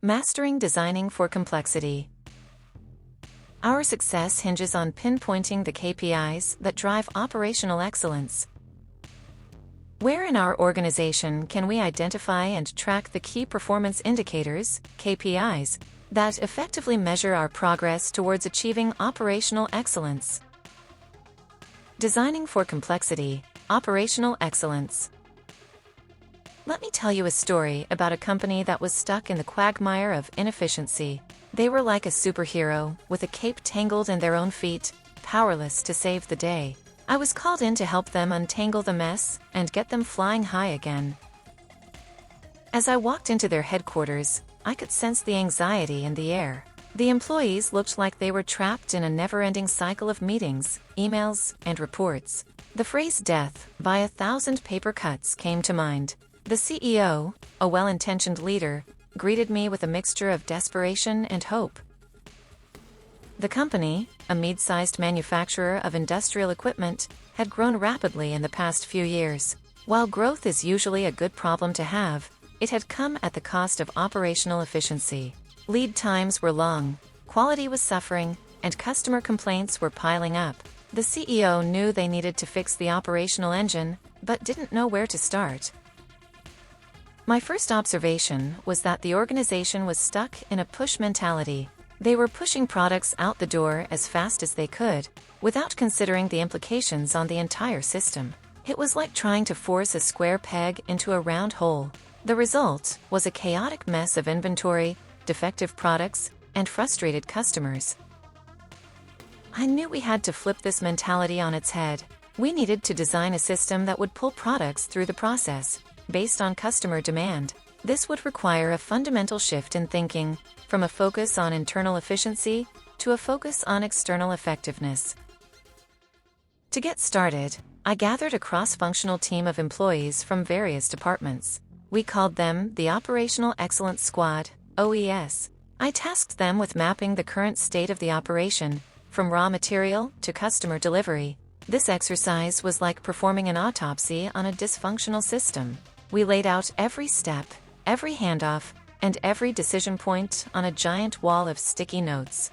Mastering designing for complexity. Our success hinges on pinpointing the KPIs that drive operational excellence. Where in our organization can we identify and track the key performance indicators, KPIs, that effectively measure our progress towards achieving operational excellence? Designing for complexity, operational excellence. Let me tell you a story about a company that was stuck in the quagmire of inefficiency. They were like a superhero, with a cape tangled in their own feet, powerless to save the day. I was called in to help them untangle the mess and get them flying high again. As I walked into their headquarters, I could sense the anxiety in the air. The employees looked like they were trapped in a never-ending cycle of meetings, emails, and reports. The phrase "death by 1,000 paper cuts" came to mind. The CEO, a well-intentioned leader, greeted me with a mixture of desperation and hope. The company, a mid-sized manufacturer of industrial equipment, had grown rapidly in the past few years. While growth is usually a good problem to have, it had come at the cost of operational efficiency. Lead times were long, quality was suffering, and customer complaints were piling up. The CEO knew they needed to fix the operational engine, but didn't know where to start. My first observation was that the organization was stuck in a push mentality. They were pushing products out the door as fast as they could, without considering the implications on the entire system. It was like trying to force a square peg into a round hole. The result was a chaotic mess of inventory, defective products, and frustrated customers. I knew we had to flip this mentality on its head. We needed to design a system that would pull products through the process, based on customer demand. This would require a fundamental shift in thinking, from a focus on internal efficiency to a focus on external effectiveness. To get started, I gathered a cross-functional team of employees from various departments. We called them the Operational Excellence Squad, OES. I tasked them with mapping the current state of the operation, from raw material to customer delivery. This exercise was like performing an autopsy on a dysfunctional system. We laid out every step, every handoff, and every decision point on a giant wall of sticky notes.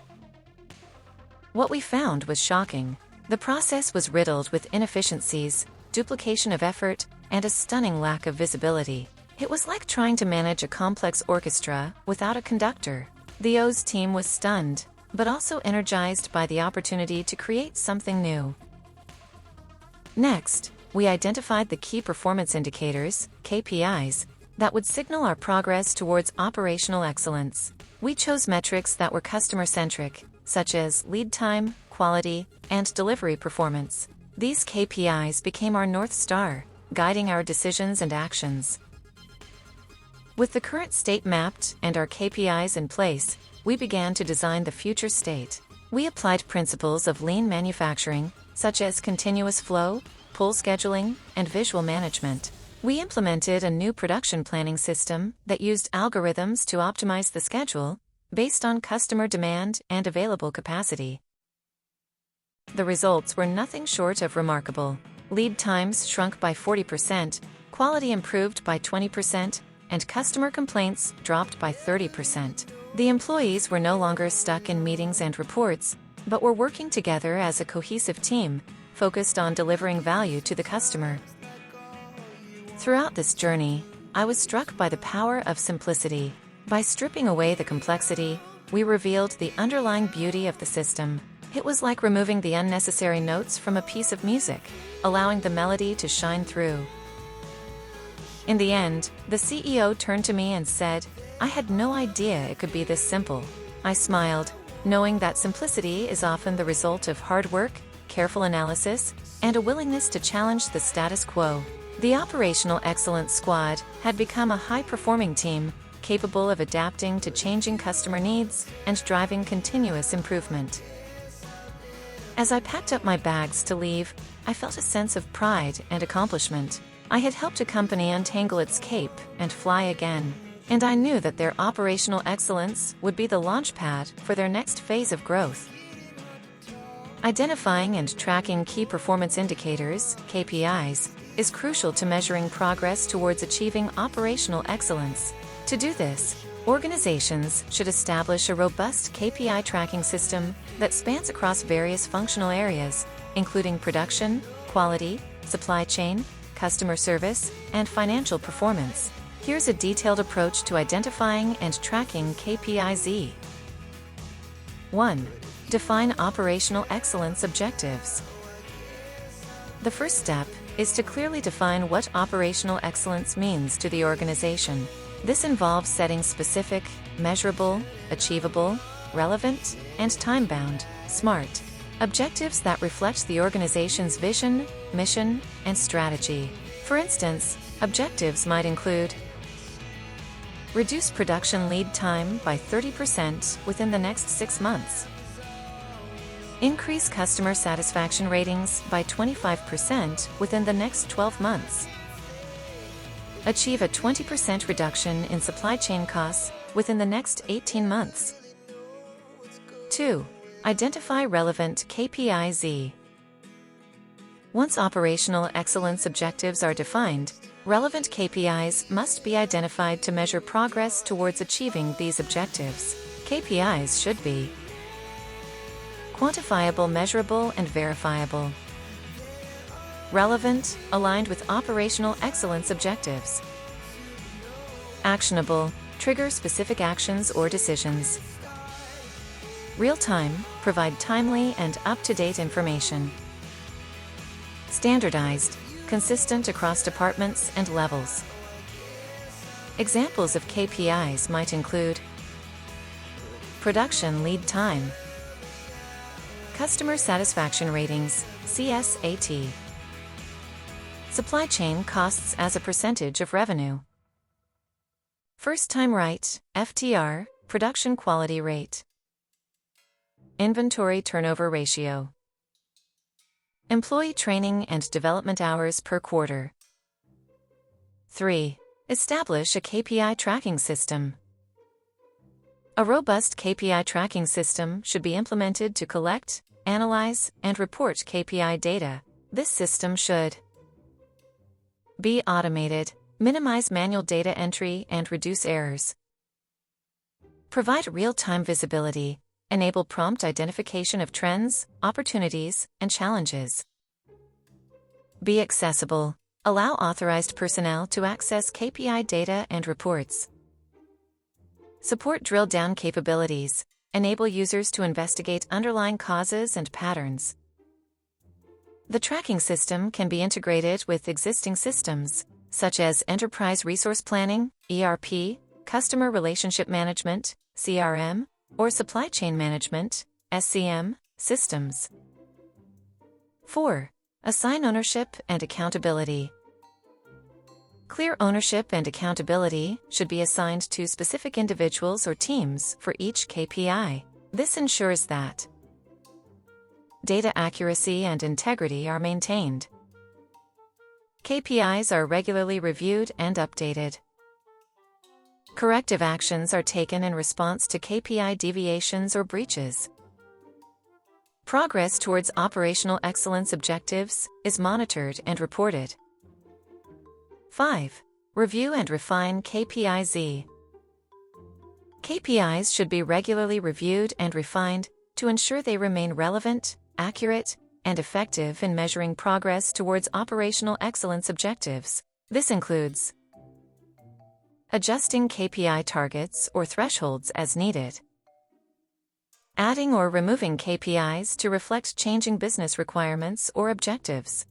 What we found was shocking. The process was riddled with inefficiencies, duplication of effort, and a stunning lack of visibility. It was like trying to manage a complex orchestra without a conductor. The O's team was stunned, but also energized by the opportunity to create something new. Next, we identified the key performance indicators, KPIs, that would signal our progress towards operational excellence. We chose metrics that were customer-centric, such as lead time, quality, and delivery performance. These KPIs became our North Star, guiding our decisions and actions. With the current state mapped and our KPIs in place, we began to design the future state. We applied principles of lean manufacturing, such as continuous flow, pull scheduling, and visual management. We implemented a new production planning system that used algorithms to optimize the schedule, based on customer demand and available capacity. The results were nothing short of remarkable. Lead times shrunk by 40%, quality improved by 20%, and customer complaints dropped by 30%. The employees were no longer stuck in meetings and reports, but were working together as a cohesive team, focused on delivering value to the customer. Throughout this journey, I was struck by the power of simplicity. By stripping away the complexity, we revealed the underlying beauty of the system. It was like removing the unnecessary notes from a piece of music, allowing the melody to shine through. In the end, the CEO turned to me and said, "I had no idea it could be this simple." I smiled, knowing that simplicity is often the result of hard work, careful analysis, and a willingness to challenge the status quo. The Operational Excellence Squad had become a high-performing team, capable of adapting to changing customer needs and driving continuous improvement. As I packed up my bags to leave, I felt a sense of pride and accomplishment. I had helped a company untangle its cape and fly again, and I knew that their operational excellence would be the launchpad for their next phase of growth. Identifying and tracking key performance indicators, KPIs, is crucial to measuring progress towards achieving operational excellence. To do this, Organizations should establish a robust KPI tracking system that spans across various functional areas, including production, quality, supply chain, customer service, and financial performance. Here's a detailed approach to identifying and tracking KPIs. 1. Define operational excellence objectives. The first step is to clearly define what operational excellence means to the organization. This involves setting specific, measurable, achievable, relevant, and time-bound, SMART, objectives that reflect the organization's vision, mission, and strategy. For instance, objectives might include: reduce production lead time by 30% within the next 6 months. Increase customer satisfaction ratings by 25% within the next 12 months. Achieve a 20% reduction in supply chain costs within the next 18 months. 2. Identify relevant KPIs. Once operational excellence objectives are defined, relevant KPIs must be identified to measure progress towards achieving these objectives. KPIs should be quantifiable, measurable, and verifiable. Relevant, aligned with operational excellence objectives. Actionable, trigger specific actions or decisions. Real-time, provide timely and up-to-date information. Standardized, consistent across departments and levels. Examples of KPIs might include production lead time, customer satisfaction ratings, CSAT, supply chain costs as a percentage of revenue, first time right, FTR, production quality rate, inventory turnover ratio, employee training and development hours per quarter. 3. Establish a KPI tracking system. A robust KPI tracking system should be implemented to collect, analyze, and report KPI data. This system should be automated, minimize manual data entry, and reduce errors. Provide real-time visibility, enable prompt identification of trends, opportunities, and challenges. Be accessible, allow authorized personnel to access KPI data and reports. Support drill-down capabilities, enable users to investigate underlying causes and patterns. The tracking system can be integrated with existing systems, such as Enterprise Resource Planning, ERP, Customer Relationship Management, CRM, or Supply Chain Management, SCM, systems. 4. Assign ownership and accountability. Clear ownership and accountability should be assigned to specific individuals or teams for each KPI. This ensures that data accuracy and integrity are maintained. KPIs are regularly reviewed and updated. Corrective actions are taken in response to KPI deviations or breaches. Progress towards operational excellence objectives is monitored and reported. 5. Review and refine KPIs. KPIs should be regularly reviewed and refined to ensure they remain relevant, accurate, and effective in measuring progress towards operational excellence objectives. This includes adjusting KPI targets or thresholds as needed, adding or removing KPIs to reflect changing business requirements or objectives,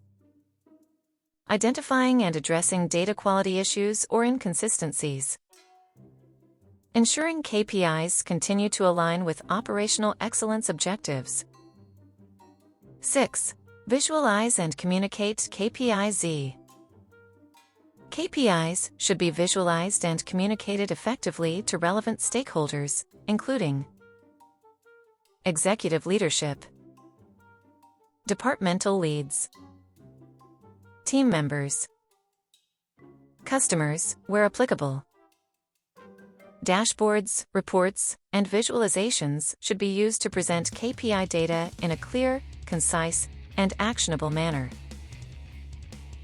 identifying and addressing data quality issues or inconsistencies, ensuring KPIs continue to align with operational excellence objectives. 6. Visualize and communicate KPIs. KPIs should be visualized and communicated effectively to relevant stakeholders, including executive leadership, departmental leads, team members, customers, where applicable. Dashboards, reports, and visualizations should be used to present KPI data in a clear, concise, and actionable manner.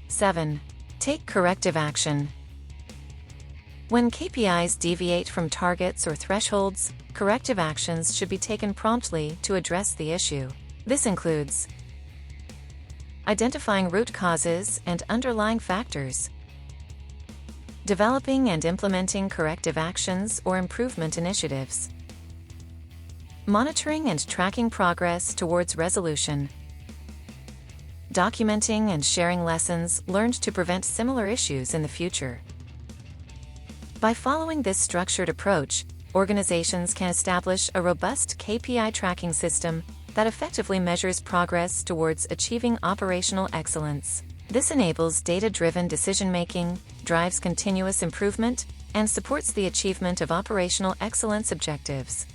7. Take corrective action. When KPIs deviate from targets or thresholds, corrective actions should be taken promptly to address the issue. This includes identifying root causes and underlying factors, developing and implementing corrective actions or improvement initiatives, monitoring and tracking progress towards resolution, documenting and sharing lessons learned to prevent similar issues in the future. By following this structured approach, organizations can establish a robust KPI tracking system that effectively measures progress towards achieving operational excellence. This enables data-driven decision-making, drives continuous improvement, and supports the achievement of operational excellence objectives.